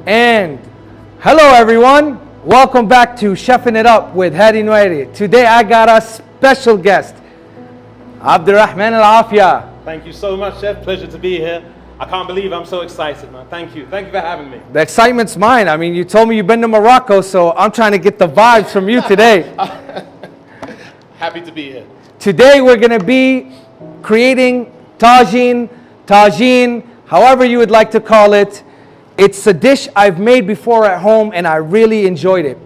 And hello everyone, welcome back to Chefing It Up with Hadi Nueri. Today I got a special guest, Abdurrahman Al-Afia. Thank you so much, Chef. Pleasure to be here. I can't believe I'm so excited, man. Thank you. Thank you for having me. The excitement's mine. I mean, you told me you've been to Morocco, so I'm trying to get the vibes from you today. Happy to be here. Today we're going to be creating Tajine, however you would like to call it. It's a dish I've made before at home and I really enjoyed it.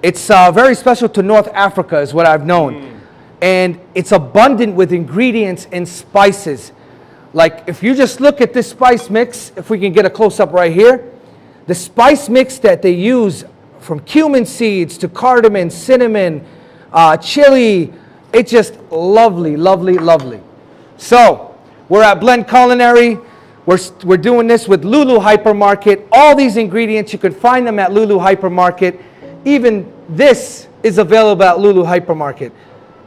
It's very special to North Africa is what I've known. And it's abundant with ingredients and spices. Like if you just look at this spice mix, if we can get a close up right here, the spice mix that they use from cumin seeds to cardamom, cinnamon, chili, it's just lovely, lovely, lovely. So we're at Blend Culinary. We're doing this with LuLu Hypermarket. All these ingredients, you can find them at LuLu Hypermarket. Even this is available at LuLu Hypermarket.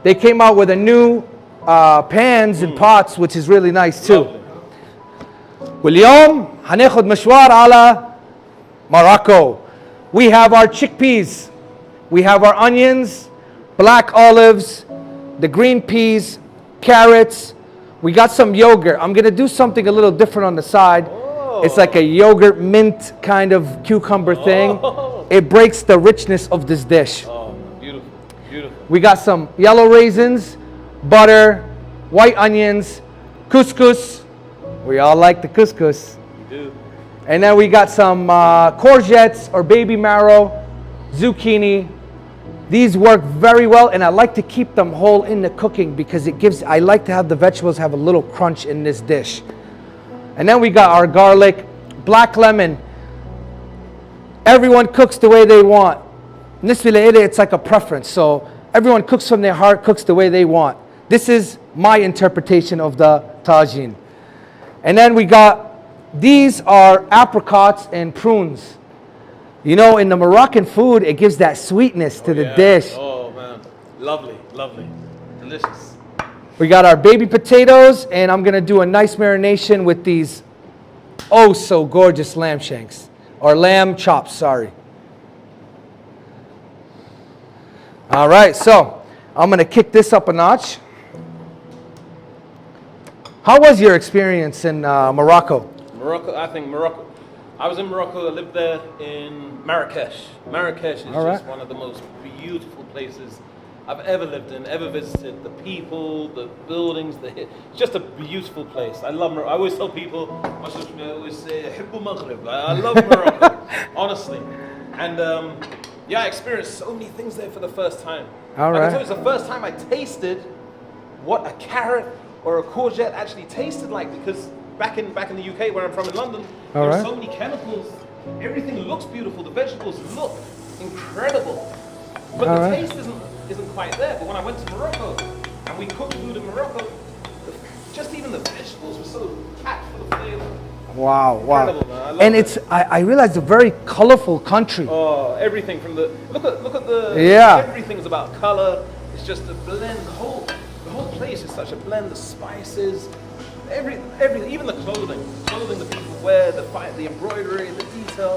They came out with a new pans and pots, which is really nice too. واليوم هناخد مشوار على Morocco. We have our chickpeas, we have our onions, black olives, the green peas, carrots. We got some yogurt. I'm gonna do something a little different on the side. Oh. It's like a yogurt mint kind of cucumber thing. It breaks the richness of this dish. Oh, beautiful, beautiful. We got some yellow raisins, butter, white onions, couscous. We all like the couscous. We do. And then we got some courgettes or baby marrow, zucchini. These work very well, and I like to keep them whole in the cooking because I like to have the vegetables have a little crunch in this dish. And then we got our garlic, black lemon. Everyone cooks the way they want. It's like a preference. So everyone cooks from their heart, cooks the way they want. This is my interpretation of the tajine. And then we got, these are apricots and prunes. You know, in the Moroccan food, it gives that sweetness to the dish. Oh man, lovely, lovely, delicious. We got our baby potatoes, and I'm gonna do a nice marination with these oh so gorgeous lamb shanks, or lamb chops, sorry. All right, so I'm gonna kick this up a notch. How was your experience in Morocco? Morocco. I was in Morocco. I lived there in Marrakesh. Marrakesh is just one of the most beautiful places I've ever lived in, ever visited. The people, the buildings, it's just a beautiful place. I love Morocco. I always tell people, I always say, "Hibbu Maghrib." I love Morocco, honestly. And I experienced so many things there for the first time. All right. I can tell you, it's the first time I tasted what a carrot or a courgette actually tasted like, because back in the UK, where I'm from in London, there are so many chemicals. Everything looks beautiful. The vegetables look incredible, but the taste isn't quite there. But when I went to Morocco and we cooked food in Morocco, just even the vegetables were so packed full of flavor. Wow, Incredible, man. I love and I realized a very colorful country. Oh, everything from the look at the everything's about color. It's just a blend. The whole place is such a blend of spices, everything, even the clothing the people wear, the embroidery, the detail.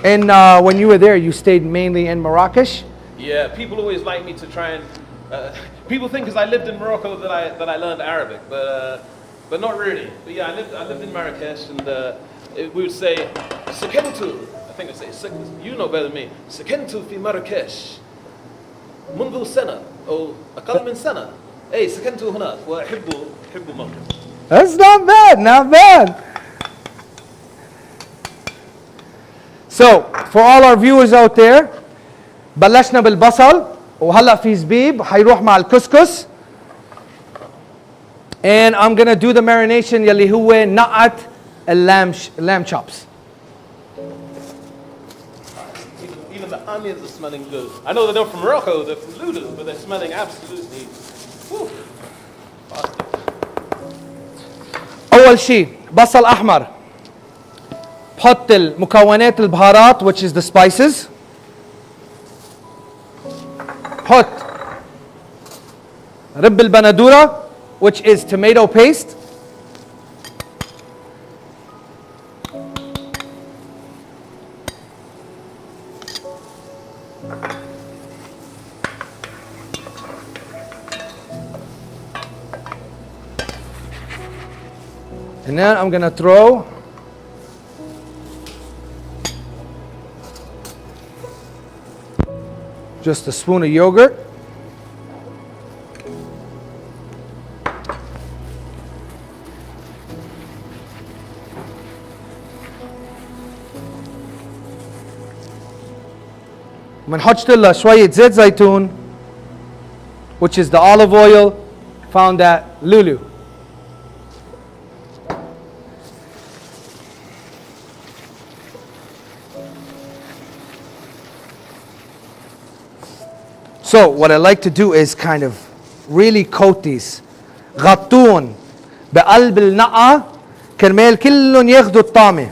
And when you were there, you stayed mainly in Marrakesh? Yeah, people always like me to try and. People think because I lived in Morocco that I learned Arabic, but not really. But yeah, I lived in Marrakesh, and we would say "Sakentu." I think I say you know better than me. "Sakentu fi Marrakesh منذ سنة أو أقل من سنة. Hey, سكنت هناك وأحب الموقف." That's not bad, not bad. So, for all our viewers out there, بلشنا بالبصل وهلا في زبيب حيروح مع الكسكس. And I'm gonna do the marination يلي هو نقعة lamb chops. Even the onions are smelling good. I know they're not from Morocco, they're from LuLu, but they're smelling absolutely. Whew. أول شيء بصل أحمر. بحط المكونات البهارات which is the spices. بحط رب البندورة which is tomato paste. And then I'm gonna throw just a spoon of yogurt. وبنحط لها شوية زيت زيتون which is the olive oil found at LuLu. So what I like to do is kind of really coat these. غطون بقلب النقعة كرمال كلهم ياخدوا الطعمة.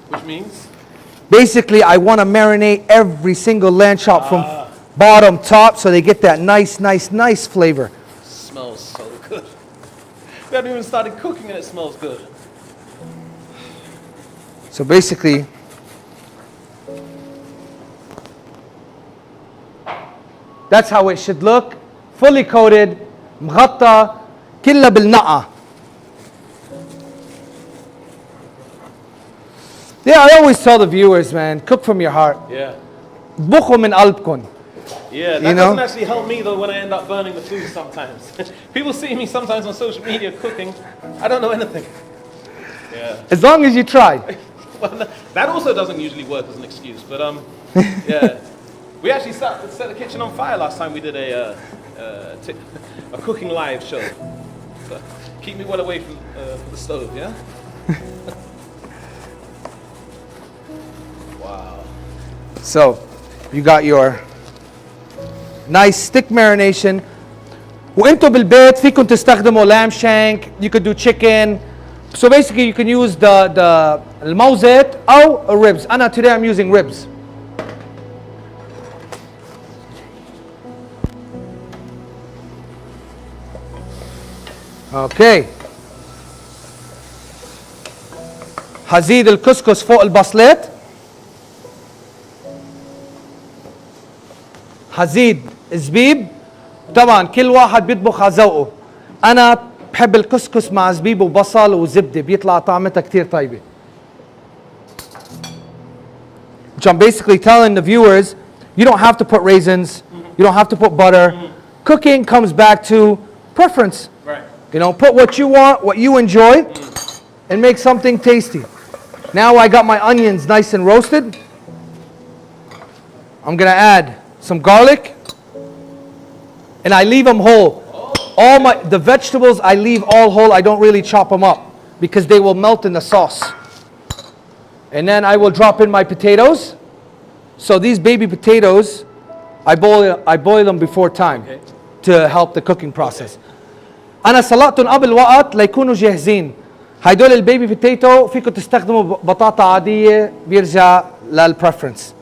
Which means? Basically, I want to marinate every single lamb chop from bottom, top, so they get that nice flavor. Smells so good. We haven't even started cooking and it smells good. So basically, that's how it should look. Fully coated, مغطى, كلها بالنقعة. Yeah, I always tell the viewers, man, cook from your heart. Yeah. اطبخوا من قلبكم. Yeah, that doesn't actually help me though when I end up burning the food sometimes. People see me sometimes on social media cooking. I don't know anything. Yeah. As long as you try. Well, that also doesn't usually work as an excuse, but yeah. We actually set the kitchen on fire last time we did a cooking live show. So keep me well away from the stove, yeah? Wow. So, you got your nice stick marination. وانتوا بالبيت فيكم تستخدموا lamb shank, you could do chicken. So basically you can use the الموزة أو ribs. Today I'm using ribs. Okay. هزيد الكسكس فوق البصلات. هزيد زبيب. طبعا كل واحد بيطبخ على ذوقه. أنا بحب الكسكس مع زبيب وبصل وزبدة بيطلع طعمتها كتير طيبة. Which I'm basically telling the viewers, you don't have to put raisins, you don't have to put butter. Cooking comes back to preference. Right. You know, put what you want, what you enjoy, and make something tasty. Now I got my onions nice and roasted. I'm gonna add some garlic, and I leave them whole. All the vegetables I leave all whole. I don't really chop them up because they will melt in the sauce. And then I will drop in my potatoes. So these baby potatoes, I boil them before time to help the cooking process. أنا سلقتهم قبل وقت ليكونوا جاهزين. هيدول البيبي بوتيتو فيكم تستخدموا بطاطا عادية بيرجع للبريفرنس.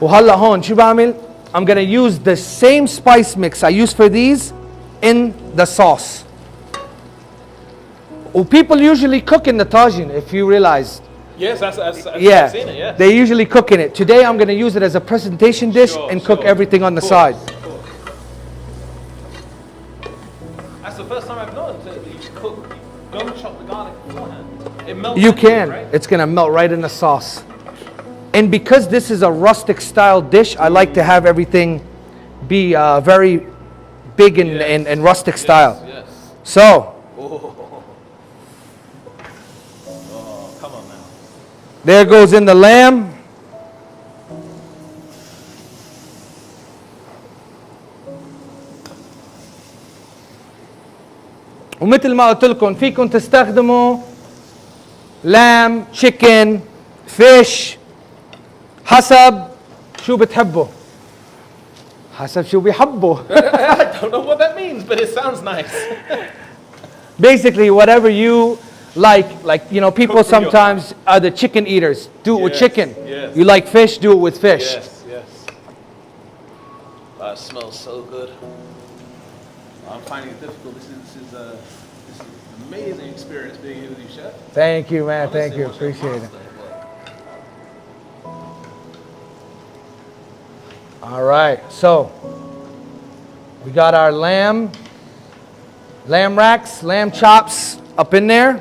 وهلا هون شو بعمل؟ I'm gonna use the same spice mix I use for these in the sauce. Well, people usually cook in the tajine, if you realize. Yes, that's Yeah, I've seen it, yeah. they usually cook in it. Today I'm gonna use it as a presentation dish Sure, and cook sure. everything on the Of side. course, of course. That's the first time I've noticed that you cook, you don't chop the garlic beforehand. It melts You into it, can. right? It's gonna melt right in the sauce. And because this is a rustic style dish, I like to have everything be very big and, Yes. and rustic style. Yes. So, Oh, come on now. there goes in the lamb. ومثل ما قلت لكم فيكم تستخدموا lamb, chicken, fish حسب شو بتحبوا. حسب شو بيحبوا. I don't know what that means, but it sounds nice. Basically, whatever you like, you know, people Cook for your sometimes are the chicken eaters. Do it with Yes, chicken. yes. You like fish, do it with fish. Yes, yes. It smells so good. I'm finding it difficult. This is an amazing experience being here with you, Chef. Thank you, man. Honestly, Thank you. what's your Appreciate it. master at work? All right. So, we got our lamb racks, lamb chops up in there.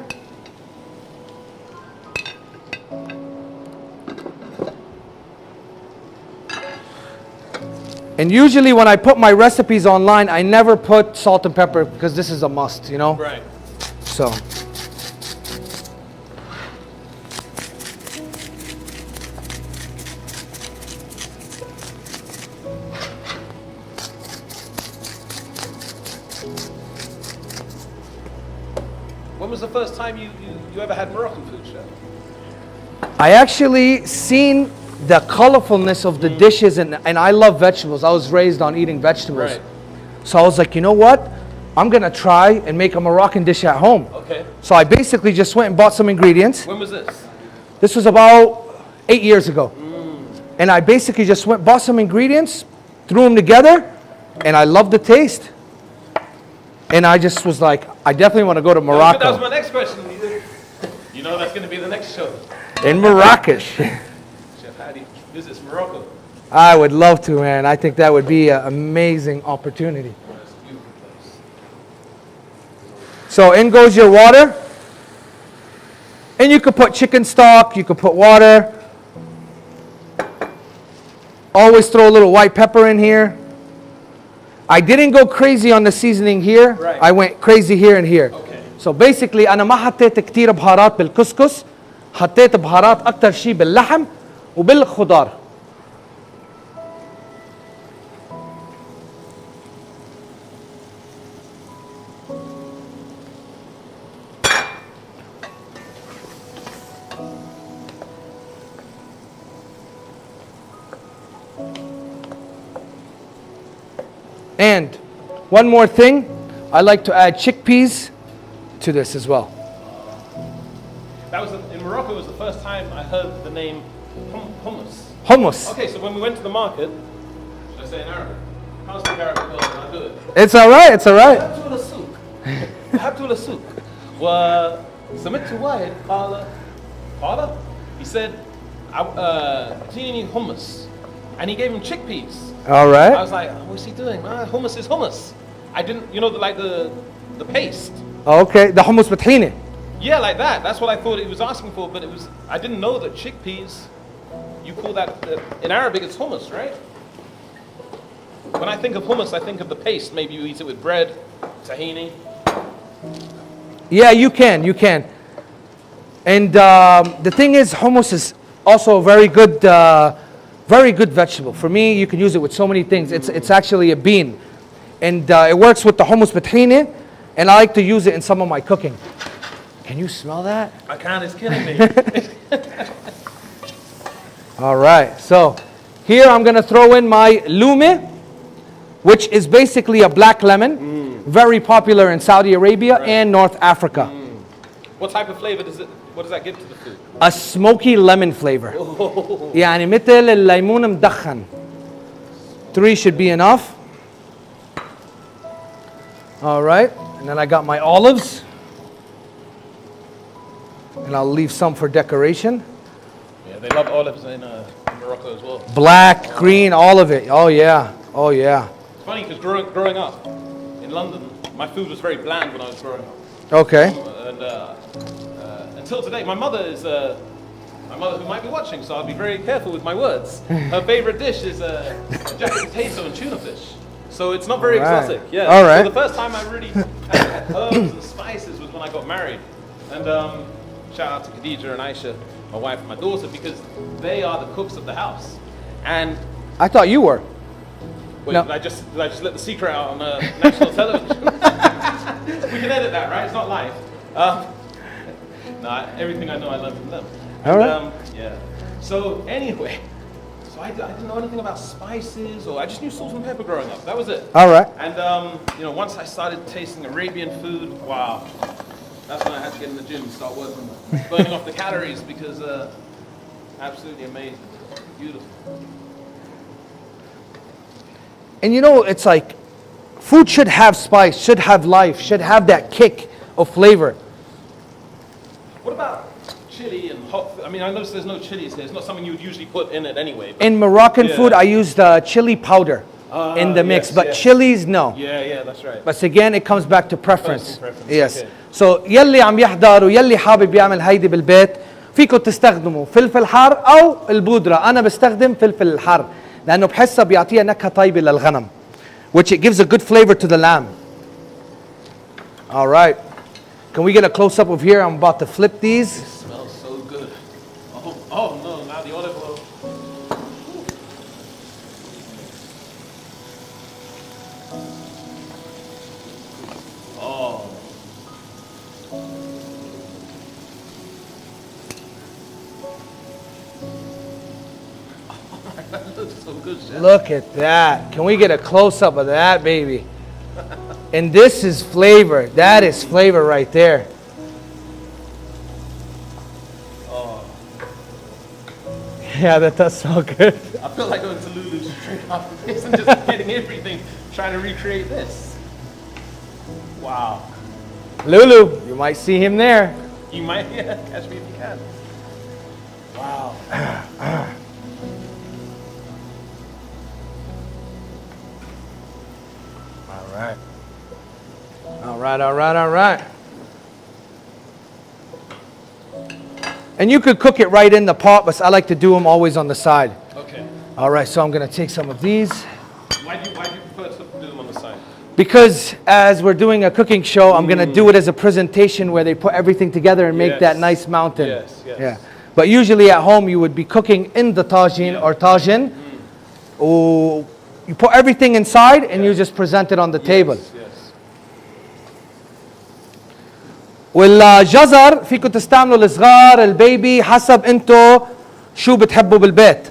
And usually when I put my recipes online, I never put salt and pepper because this is a must, you know? Right. So, When was the first time you ever had Moroccan food, Chef? I actually seen the colorfulness of the dishes, and I love vegetables. I was raised on eating vegetables. Right. So I was like, you know what? I'm gonna try and make a Moroccan dish at home. Okay. So I basically just went and bought some ingredients. When was this? This was about 8 years ago. And I basically just went, bought some ingredients, threw them together, and I loved the taste. And I just was like, I definitely want to go to That was Morocco. my next question. You know that's going to be the next show. In Marrakesh. Chef Hadi visits Morocco. I would love to, man. I think that would be an amazing opportunity. That's a beautiful place. So in goes your water. And you could put chicken stock, you could put water. Always throw a little white pepper in here. I didn't go crazy on the seasoning here. Right. I went crazy here and here. Okay. So basically أنا ما حطيت كتير بهارات بالكسكس. حطيت بهارات أكتر شيء باللحم وبالخضار. And one more thing, I like to add chickpeas to this as well. That was in Morocco. Was the first time I heard the name hummus. Hummus. Okay, so when we went to the market, should I say in Arabic? How's the Arabic word? I'll do it. It's all right. It's all right. ذهبت إلى السوق. ذهبت إلى السوق. وسمعت واحد قال he said اديني hummus, and he gave him chickpeas. All I right. was like, what's he doing? Hummus is hummus. I didn't, like the paste. Okay. The hummus بطحينة. Yeah, like that. That's what I thought he was asking for, but I didn't know that chickpeas, you call that, in Arabic it's hummus, right? When I think of hummus, I think of the paste. Maybe you eat it with bread, tahini. Yeah, you can. You can. And the thing is, hummus is also a very good vegetable. For me, you can use it with so many things. It's actually a bean. And it works with the hummus بطحينة, and I like to use it in some of my cooking. Can you smell that? I can't, it's killing me. All right, so here I'm gonna throw in my lume, which is basically a black lemon, very popular in Saudi Arabia and North Africa. What type of flavor what does that give to the food? A smoky lemon flavor. يعني مثل الليمون مدخن. 3 should be enough. All right, and then I got my olives. And I'll leave some for decoration. Yeah, they love olives in Morocco as well. Black, green, all of it. Oh yeah, oh yeah. It's funny because growing up in London, my food was very bland when I was growing up. Okay. And until today, my mother who might be watching, so I'll be very careful with my words. Her favorite dish is jacket potato and tuna fish. So it's not very exotic. Yeah. All right. So the first time I really had herbs and spices was when I got married. And shout out to Khadija and Aisha, my wife and my daughter, because they are the cooks of the house. And I thought you were. wait, No. did I just let the secret out on national television? We can edit that, right? It's not live. No, everything I know I learned from them. All right. Yeah. So anyway, so I didn't know anything about spices, or I just knew salt and pepper growing up. That was it. All right. And once I started tasting Arabian food, wow, that's when I had to get in the gym and start working, burning off the calories, because absolutely amazing, beautiful. And you know, it's like food should have spice, should have life, should have that kick of flavor. What about chili and hot? I mean, I noticed there's no chilies here. It's not something you would usually put in it anyway. In Moroccan food, I use the chili powder in the mix, yes, but yes. chilies, no. Yeah, that's right. But again, it comes back to preference. Personal preference, Yes. okay. So يلي عم يحضر ويلي حابب يعمل هيدي بالبيت فيكم تستخدموا فلفل حار أو البودرة. أنا بستخدم فلفل الحار لأنه بحسها بيعطيها نكهة طيبة للغنم, which it gives a good flavor to the lamb. All right. Can we get a close up of here? I'm about to flip these. It smells so good. Oh no, now the olive oil. Oh. That looks so good, Chef. Look at that. Can we get a close up of that, baby? And this is flavor. That is flavor right there. Oh. Yeah, that does smell good. I feel like going to LuLu straight after this and just getting everything, trying to recreate this. Wow. LuLu, you might see him there. You might catch me if you can. Wow. All right. All right, all right, all right. And you could cook it right in the pot, but I like to do them always on the side. Okay. All right, so I'm going to take some of these. Why do you prefer to do them on the side? Because as we're doing a cooking show, I'm going to do it as a presentation where they put everything together and make that nice mountain. Yes. Yeah. But usually at home, you would be cooking in the tajine or tajin. Or you put everything inside and you just present it on the table. Yes. والجزر فيكم تستعملوا الصغار البيبي حسب انتو شو بتحبوا بالبيت.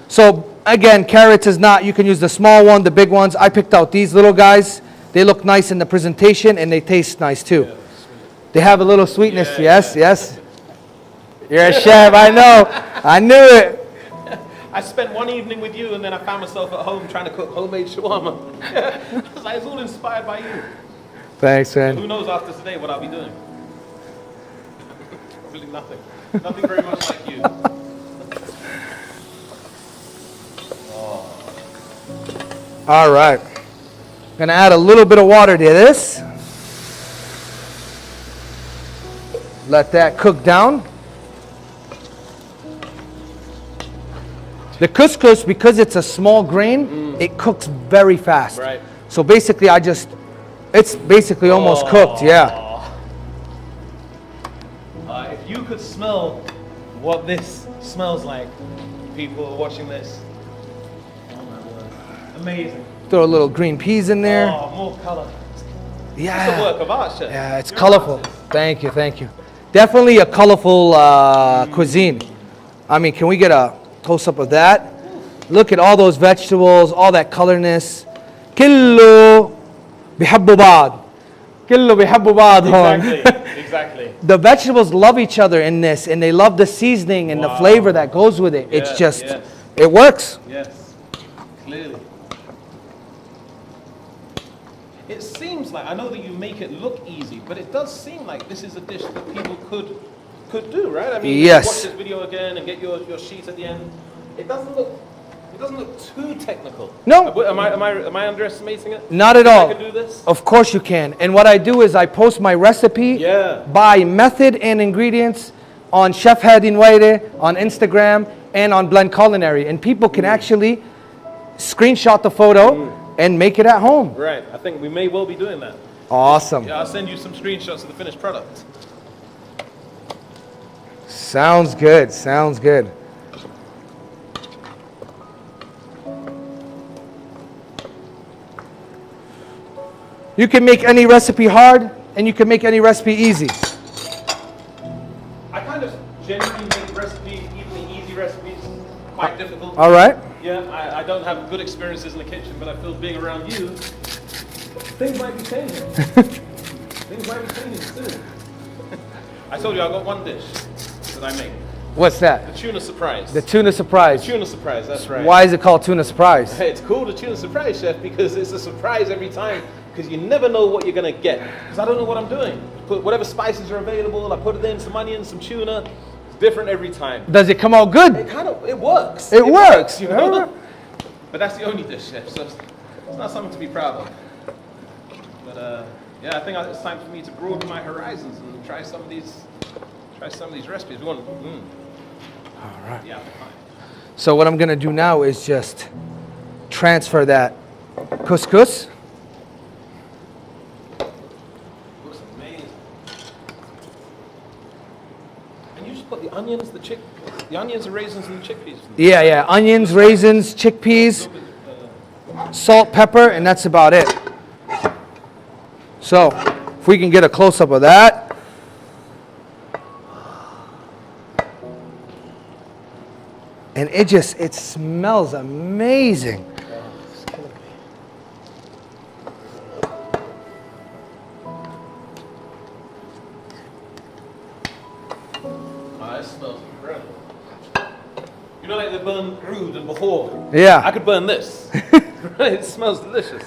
So again, carrots is not, you can use the small one, the big ones. I picked out these little guys. They look nice in the presentation and they taste nice too. They have a little sweetness. Yes. You're a chef, I know. I knew it. I spent one evening with you and then I found myself at home trying to cook homemade shawarma. It's all inspired by you. Thanks, man. Who knows after today what I'll be doing? Probably nothing. Nothing very much like you. All right. Gonna add a little bit of water to this. Let that cook down. The couscous, because it's a small grain, it cooks very fast. Right. So basically it's basically almost cooked, yeah. If you could smell what this smells like, people watching this. Oh my word. Amazing. Throw a little green peas in there. Oh, more color. Yeah. It's a work of art, Chef. Yeah, it's You're colorful. an artist. Thank you. Definitely a colorful cuisine. I mean, can we get a close-up of that? Look at all those vegetables, all that colorness. كله بيحبوا بعض. كله بيحبوا بعض هون. Exactly. The vegetables love each other in this, and they love the seasoning and the flavor that goes with it. It's just, it works. Yes, clearly. It seems like, I know that you make it look easy, but it does seem like this is a dish that people could do, right? I mean, yes. Watch this video again and get your sheet at the end. It doesn't look too technical. No. Am I underestimating it? Not at all. I can do this? Of course you can. And what I do is I post my recipe by method and ingredients on Chef Hadi on Instagram and on Blend Culinary. And people can actually screenshot the photo and make it at home. Right. I think we may well be doing that. Awesome. Yeah, I'll send you some screenshots of the finished product. Sounds good. Sounds good. You can make any recipe hard, and you can make any recipe easy. I kind of genuinely make recipes, even the easy recipes, quite difficult. All right. Yeah, I don't have good experiences in the kitchen, but I feel being around you, things might be changing. Things might be changing soon. I told you I got one dish that I make. What's that? The tuna surprise. The tuna surprise. Tuna surprise, that's right. Why is it called tuna surprise? It's called a tuna surprise, chef, because it's a surprise every time. Because you never know what you're gonna get. Because I don't know what I'm doing. Put whatever spices are available. I put it in, some onions, some tuna. It's different every time. Does it come out good? It works. It works, you know. But that's the only dish, chef. So it's not something to be proud of. But yeah, I think it's time for me to broaden my horizons and try some of these recipes. We want. All right. Yeah, fine. So what I'm gonna do now is just transfer that couscous. Looks amazing. And you just put the onions, the onions, the raisins, and the chickpeas. Yeah. Onions, raisins, chickpeas, salt, pepper, and that's about it. So if we can get a close-up of that. And it smells amazing. It smells incredible. You know, like they burn oud and before. Yeah. I could burn this. It smells delicious.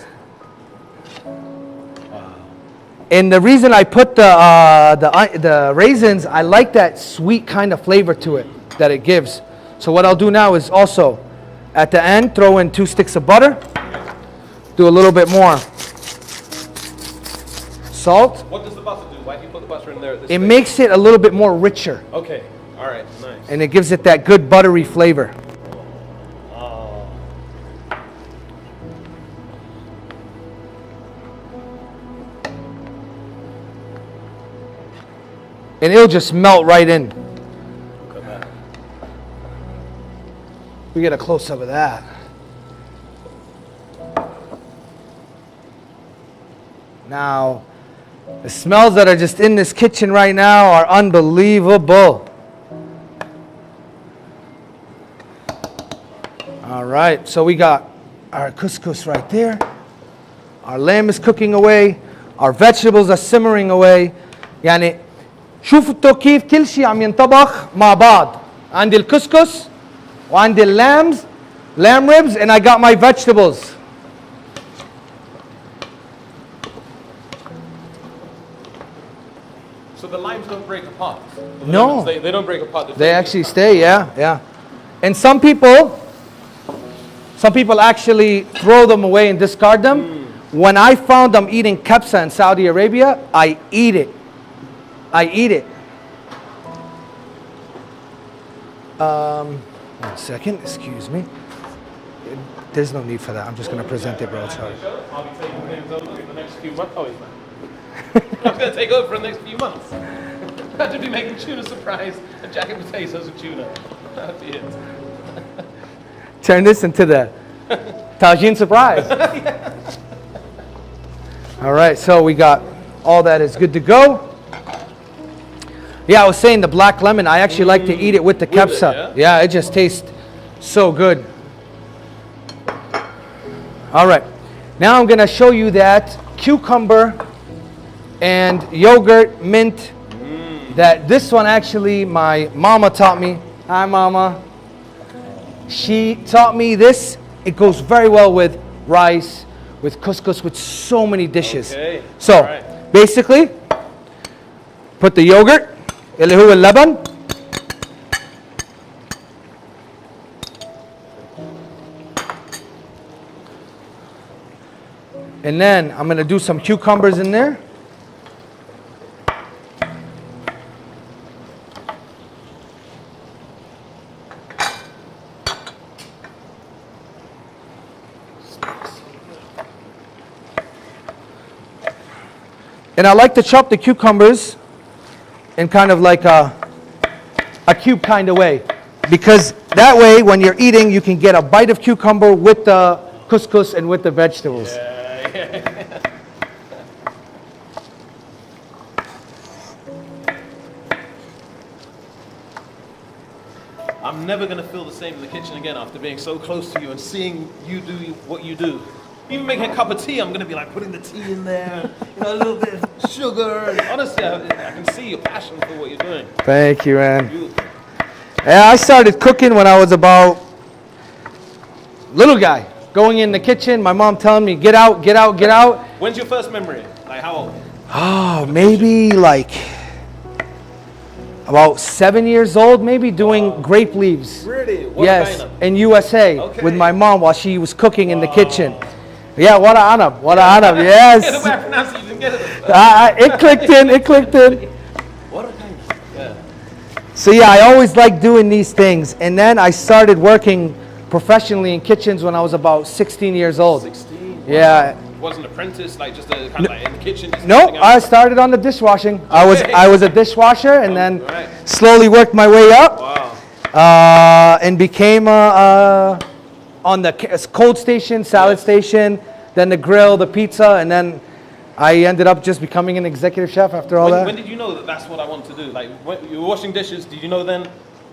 And the reason I put the raisins, I like that sweet kind of flavor to it that it gives. So what I'll do now is also, at the end, throw in 2 sticks of butter. Do a little bit more salt. What does the butter do? Why do you put the butter in there at this It stage? makes it a little bit more richer. Okay. All right. Nice. And it gives it that good buttery flavor. Oh. And it'll just melt right in. Look at that. We get a close-up of that. Now, the smells that are just in this kitchen right now are unbelievable. All right, so we got our couscous right there. Our lamb is cooking away. Our vegetables are simmering away. يعني شوفوا كيف كل شيء عم ينطبخ مع بعض. عندي الكسكس وعندي lamb ribs, and I got my vegetables. So the limes don't break apart. The No. lemons, they don't break apart. They actually stay, yeah. And some people actually throw them away and discard them. When I found them eating kebsa in Saudi Arabia, I eat it. One second, excuse me. There's no need for that. I'm just going to present it, bro. It's hard. I'll be taking things over for the next few months. Oh, he's not. I'm going to take over for the next few months. I should be making tuna surprise and jacket potatoes with tuna. That'd be it. Turn this into the Tajine surprise. All right, so we got all that is good to go. Yeah, I was saying the black lemon, I actually like to eat it with the kebsa. Yeah, it just tastes so good. All right, now I'm going to show you that cucumber and yogurt, mint. That this one actually my mama taught me. Hi, mama. She taught me this. It goes very well with rice, with couscous, with so many dishes. Okay. So Right. basically, put the yogurt, اللي هو اللبن. And then I'm gonna do some cucumbers in there. And I like to chop the cucumbers in kind of like a cube kind of way. Because that way, when you're eating, you can get a bite of cucumber with the couscous and with the vegetables. I'm never going to feel the same in the kitchen again after being so close to you and seeing you do what you do. Even making a cup of tea, I'm going to be like putting the tea in there, a little bit of sugar. And honestly, I can see your passion for what you're doing. Thank you, man. Beautiful. Yeah, I started cooking when I was about little guy. Going in the kitchen, my mom telling me, get out, get out, get out. When's your first memory? Like how old? Oh, maybe like about 7 years old, maybe doing grape leaves. Really? What Yes, kind of? in USA Okay. with my mom while she was cooking in the kitchen. Yeah, what a honor, what a honor, yes. Yeah, the way I pronounce it, you didn't get it. It clicked in, it clicked in. What a kind of? Yeah. So yeah, I always liked doing these things. And then I started working professionally in kitchens when I was about 16 years old. 16? Yeah. Wasn't an apprentice, like just a kind of like in the kitchen? Just No, helping out? I started on the dishwashing. I was a dishwasher and then Right. slowly worked my way up. Wow. And became on the cold station, salad station, then the grill, the pizza, and then I ended up just becoming an executive chef after all that. When did you know that that's what I want to do? Like when you were washing dishes, did you know then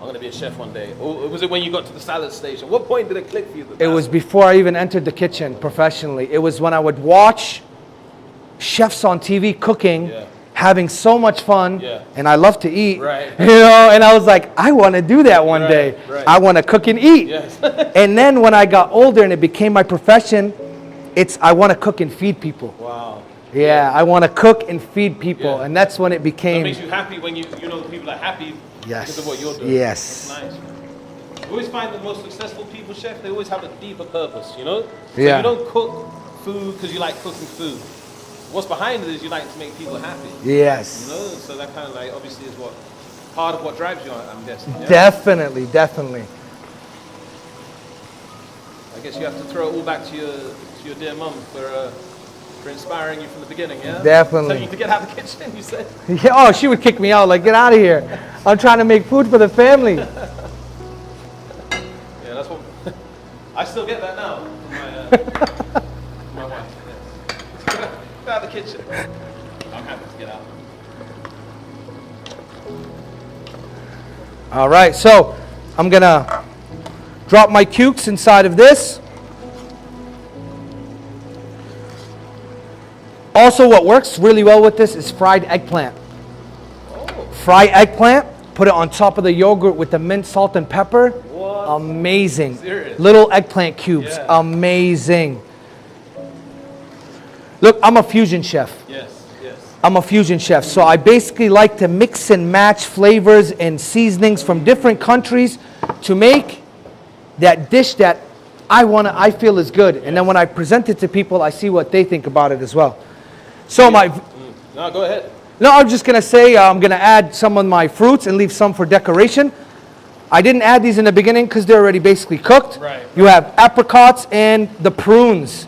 I'm going to be a chef one day? Or was it when you got to the salad station? What point did it click for you? It was before I even entered the kitchen professionally. It was when I would watch chefs on TV cooking, having so much fun, and I love to eat, Right. you know, and I was like, I want to do that one day. right. I want to cook and eat. Yes. And then when I got older and it became my profession, I want to cook and feed people. Wow. Yeah, I want to cook and feed people, and that's when it It became. makes you happy when you know the people are happy because of what you're doing. Yes. That's nice. I always find the most successful people, chef, they always have a deeper purpose, you know? So Yeah. you don't cook food because you like cooking food. What's behind it is you like to make people happy. Yes. You know, so that kind of like obviously is what part of what drives you, I'm guessing. Yeah? Definitely, definitely. I guess you have to throw it all back to your dear mum for inspiring you from the beginning, yeah? Definitely. Telling you to get out of the kitchen, you said? Yeah, oh, she would kick me out, like, get out of here. I'm trying to make food for the family. Yeah, that's what I still get that now from my wife. Yes. Get out of the kitchen. I'm happy to get out. All right, so I'm gonna drop my cukes inside of this. Also, what works really well with this is fried eggplant. Fry eggplant, put it on top of the yogurt with the mint, salt, and pepper. What? Amazing. Serious? Little eggplant cubes. Yeah. Amazing. Look, I'm a fusion chef. Yes, yes. I'm a fusion chef, so I basically like to mix and match flavors and seasonings from different countries to make that dish that I feel is good. And then when I present it to people, I see what they think about it as well. So No, go ahead. No, I'm just gonna say I'm gonna add some of my fruits and leave some for decoration. I didn't add these in the beginning because they're already basically cooked. Right. You have apricots and the prunes.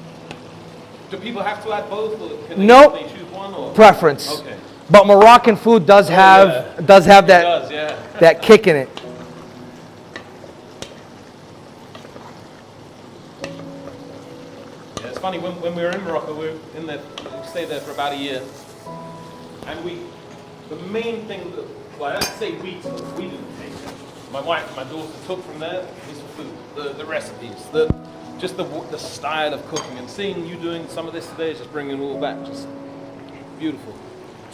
Do people have to add both, or can they, Nope. they choose one? Or? Preference. Okay. But Moroccan food does have It that does, yeah. that kick in it. Yeah, it's funny, when we were in Morocco, we stayed there for about a year. And the main thing that, well, I have to say we didn't take. My wife and my daughter took from there is the food, the recipes, just the style of cooking. And seeing you doing some of this today is just bringing it all back, just beautiful.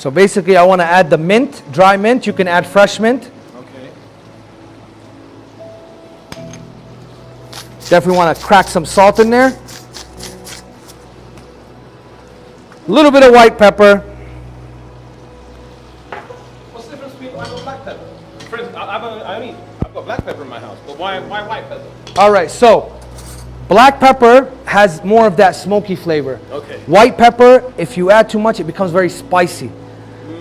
So basically I want to add the mint, dry mint. You can add fresh mint. Okay. Definitely want to crack some salt in there. A little bit of white pepper. What's the difference between white and black pepper? For instance, I've got black pepper in my house, but why white pepper? All right, so black pepper has more of that smoky flavor. Okay. White pepper, if you add too much, it becomes very spicy.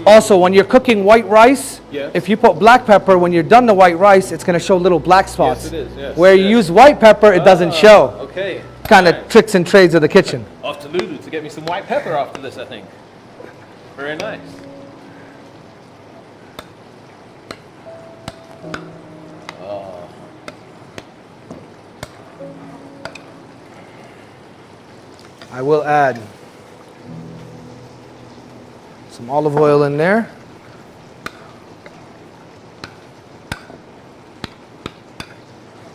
Also, when you're cooking white rice, Yeah. if you put black pepper, when you're done the white rice, it's going to show little black spots. Yes, it is, yes, Where you yes. use white pepper, it doesn't show. Okay. Kind of Right. tricks and trades of the kitchen. Off to LuLu to get me some white pepper after this, I think. Very nice. I will add some olive oil in there.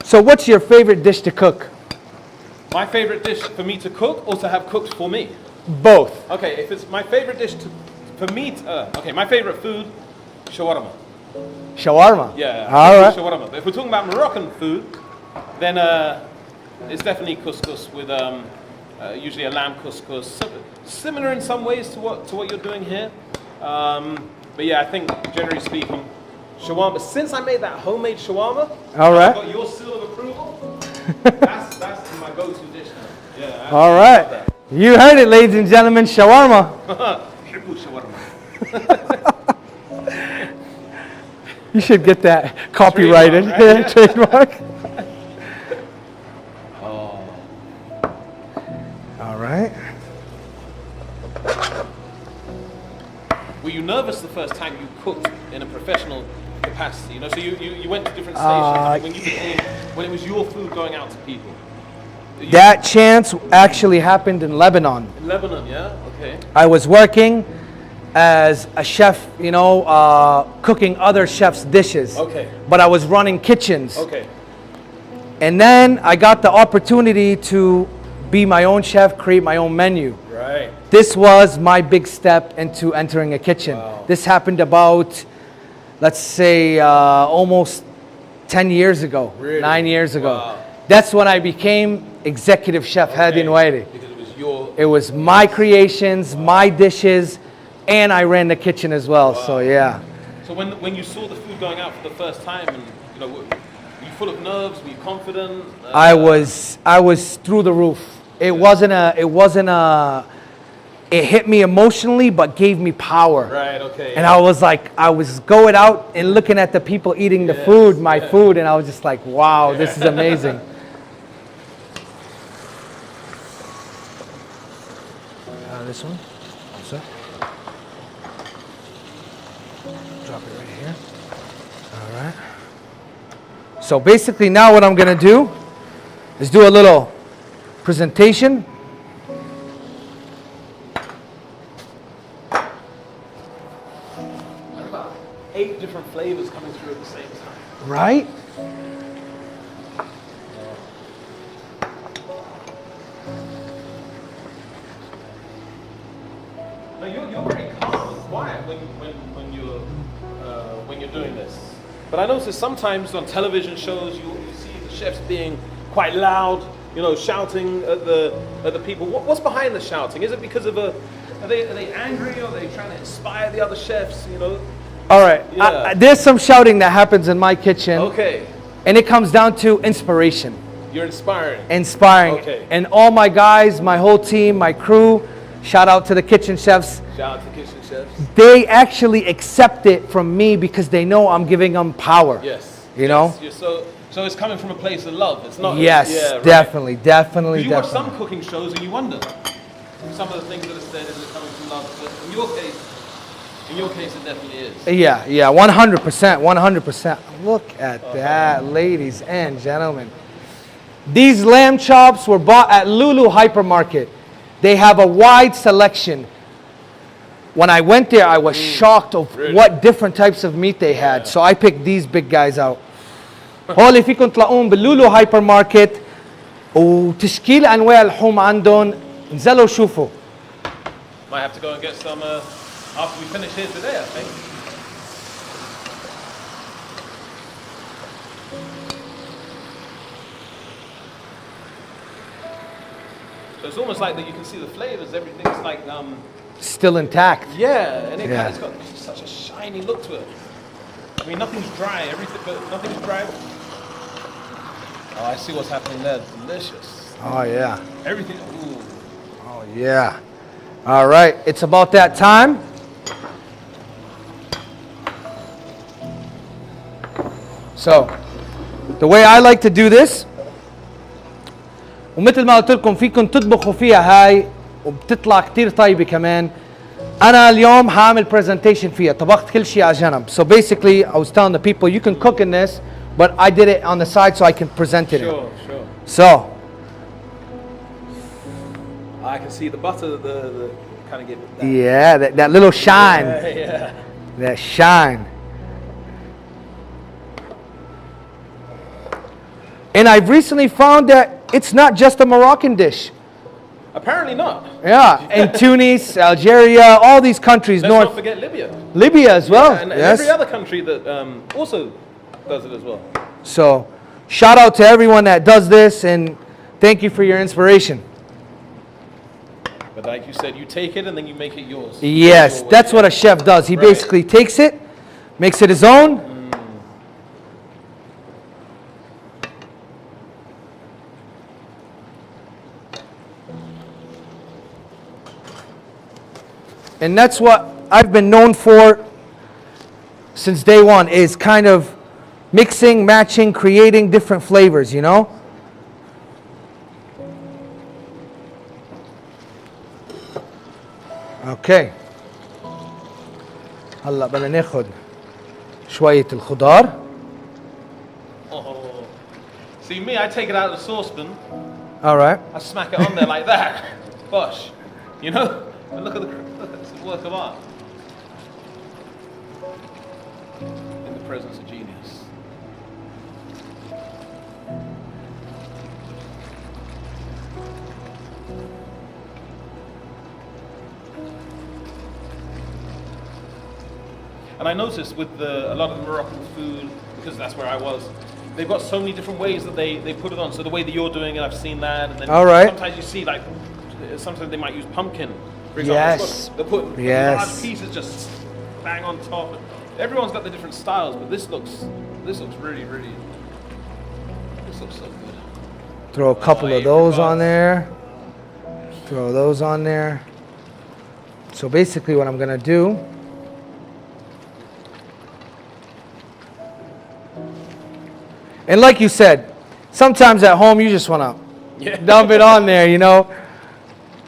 So what's your favorite dish to cook? My favorite dish for me to cook, or to have cooked for me? Both. Okay, if it's my favorite dish for me, okay, my favorite food, shawarma. Shawarma. Yeah, All right. shawarma. But if we're talking about Moroccan food, then it's definitely couscous with usually a lamb couscous, similar in some ways to what you're doing here. But yeah, I think generally speaking, shawarma. Since I made that homemade shawarma, All right. I got your seal of approval. that's my go-to dish now. Yeah. All right. You heard it, ladies and gentlemen. Shawarma. shawarma. You should get that copyrighted. Trademark, right? Trademark. Oh. All right. Were you nervous the first time you cooked in a professional capacity? You know, so you went to different stations when it was your food going out to people. That chance actually happened in Lebanon. In Lebanon, yeah? Okay. I was working as a chef, cooking other chefs' dishes. Okay. But I was running kitchens. Okay. And then I got the opportunity to be my own chef, create my own menu. Right. This was my big step into entering a kitchen. Wow. This happened about, let's say, almost 10 years ago, Really? 9 years ago. Wow. That's when I became executive chef Hadi Nuairi. Because it was your... It was my creations, my dishes, and I ran the kitchen as well. Wow. So yeah. So when you saw the food going out for the first time, and were you full of nerves? Were you confident? I was through the roof. It hit me emotionally, but gave me power. Right. Okay. And I was going out and looking at the people eating the food, my food, and I was just like, wow, this is amazing. This one, also. Drop it right here. All right. So basically now what I'm gonna do is do a little presentation. About 8 different flavors coming through at the same time. Right? Now you're very calm and quiet when you're doing this. But I notice sometimes on television shows you see the chefs being quite loud, shouting at the people. What's behind the shouting? Is it because of are they angry, or are they trying to inspire the other chefs? All right. Yeah. There's some shouting that happens in my kitchen. Okay. And it comes down to inspiration. You're inspiring. Inspiring. Okay. And all my guys, my whole team, my crew, shout out to the kitchen chefs. Shout out to kitchen chefs. They actually accept it from me because they know I'm giving them power. Yes. You know? So it's coming from a place of love. It's not. Yes, Yeah, right. definitely. You watch some cooking shows and you wonder some of the things that are said, is it coming from love? But in your case, it definitely is. Yeah, 100%. Look at that, ladies and gentlemen. These lamb chops were bought at LuLu hypermarket. They have a wide selection. When I went there, I was shocked of what different types of meat they had. So I picked these big guys out. هول فيكم تلاقون باللولو هايبر ماركت وتشكيل انواع اللحوم عندهم. انزلوا شوفوا. Might have to go and get some after we finish here today, I think. So it's almost like that you can see the flavors, everything's like Still intact. yeah, and it's got such a shiny look to it. I mean, nothing's dry, everything, but nothing's dry. Oh, I see what's happening there. Delicious. Oh yeah. Everything. Ooh. Oh yeah. All right, it's about that time. So, the way I like to do this, ومثل ما قلت لكم فيكم تطبخوا فيها هاي وبتطلع كتير طيبة كمان. أنا اليوم هعمل presentation فيها، طبخت كل شيء على جنب. So basically, I was telling the people you can cook in this, but I did it on the side so I can present it. Sure. So, I can see the butter, the kind of give it that. yeah, that little shine, Yeah. that shine. And I've recently found that it's not just a Moroccan dish. Apparently not. Yeah, in Tunis, Algeria, all these countries, Let's not forget Libya. Libya as well. And Yes. every other country that also does it as well. So, shout out to everyone that does this, and thank you for your inspiration. But like you said, you take it and then you make it yours. Yes, Your way, that's yeah. what a chef does. He Right. basically takes it, makes it his own. And that's what I've been known for since day one, is kind of mixing, matching, creating different flavors, you know? اوكي هلا بدنا ناخذ شوية الخضار. Oh. See me, I take it out of the saucepan, All right. I smack it on there like that. Bosh. You know? But look at it's a work of art. In the presence of genius. And I noticed with a lot of the Moroccan food, because that's where I was, they've got so many different ways that they put it on. So the way that you're doing it, I've seen that. And then All right. sometimes you see, like, sometimes they might use pumpkin, for example. Yes. They'll put Yes. large pieces just bang on top. Everyone's got the different styles, but this looks really, really, this looks so good. Throw a couple of those on there. Throw those on there. So basically what I'm gonna do, and like you said, sometimes at home you just wanna dump it on there, you know.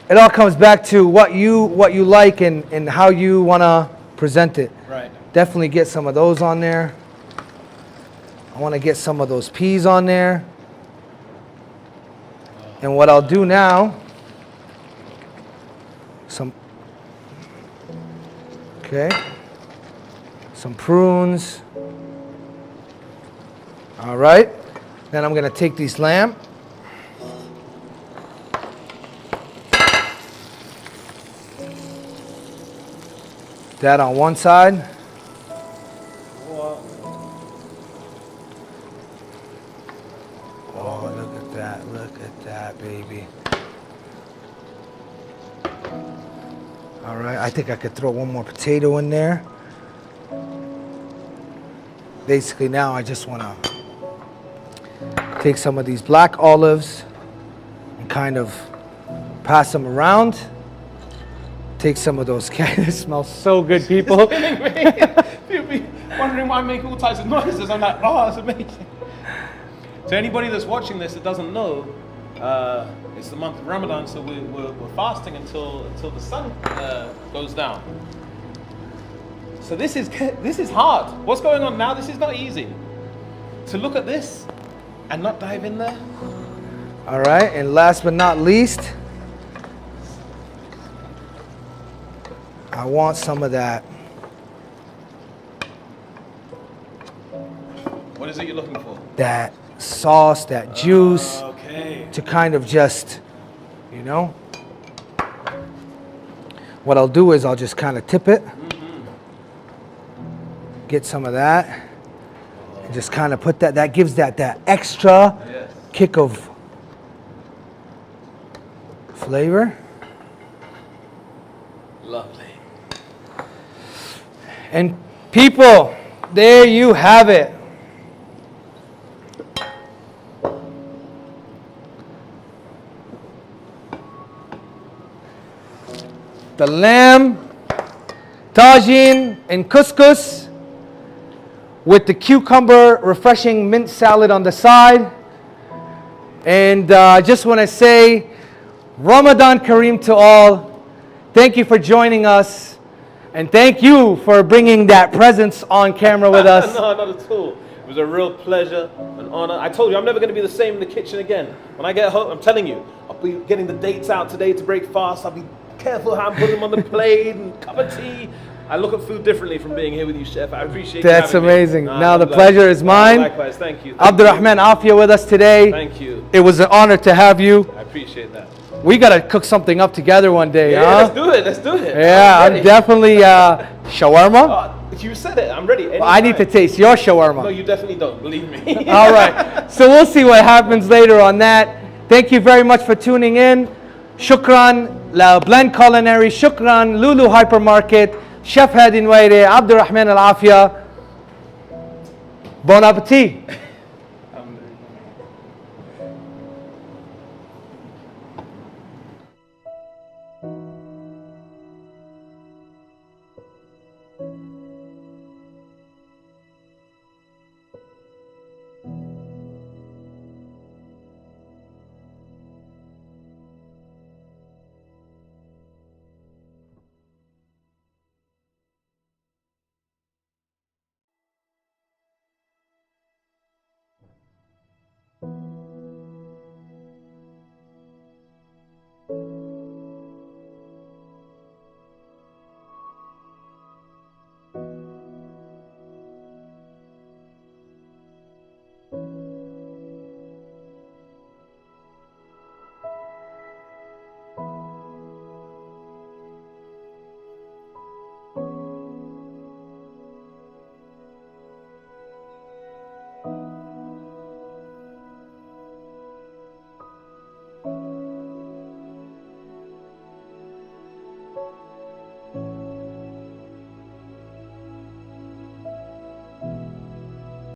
It all comes back to what you like and how you wanna present it. Right. Definitely get some of those on there. I wanna get some of those peas on there. And what I'll do now, some prunes. All right. Then I'm gonna take these lamb. That on one side. Oh, look at that, baby. All right, I think I could throw one more potato in there. Basically now I just wanna take some of these black olives and kind of pass them around. Take some of those It smells so good, people. People be wondering why I make all types of noises. I'm like, oh, it's amazing. To anybody that's watching this that doesn't know, it's the month of Ramadan, so we're fasting until the sun goes down. So this is hard. What's going on now? This is not easy. To look at this and not dive in there. All right, and last but not least, I want some of that. What is it you're looking for? That sauce, that juice, Okay. to kind of just, you know. What I'll do is I'll just kind of tip it. Get some of that. And just kind of put that. That gives that extra kick of flavor. Lovely. And people, there you have it. The lamb, tajine, and couscous with the cucumber refreshing mint salad on the side. And I just want to say, Ramadan Kareem to all. Thank you for joining us. And thank you for bringing that presence on camera with us. No, not at all. It was a real pleasure, an honor. I told you, I'm never going to be the same in the kitchen again. When I get home, I'm telling you, I'll be getting the dates out today to break fast. I'll be careful how I'm putting them on the plate and cup of tea. I look at food differently from being here with you, Chef. I appreciate you That's having amazing. me. Now the pleasure is mine. Likewise, thank you. Abdurrahman Afia with us today. Thank you. It was an honor to have you. I appreciate that. We gotta cook something up together one day, Yeah, huh? let's do it. Let's do it. Yeah, I'm definitely shawarma. You said it. I'm ready. Well, I need to taste your shawarma. No, you definitely don't. Believe me. All right. So we'll see what happens later on that. Thank you very much for tuning in. Shukran, La Blend Culinary. Shukran, LuLu Hypermarket. Chef Hadi Nwaire, Abdurrahman Al Afia. Bon appetit.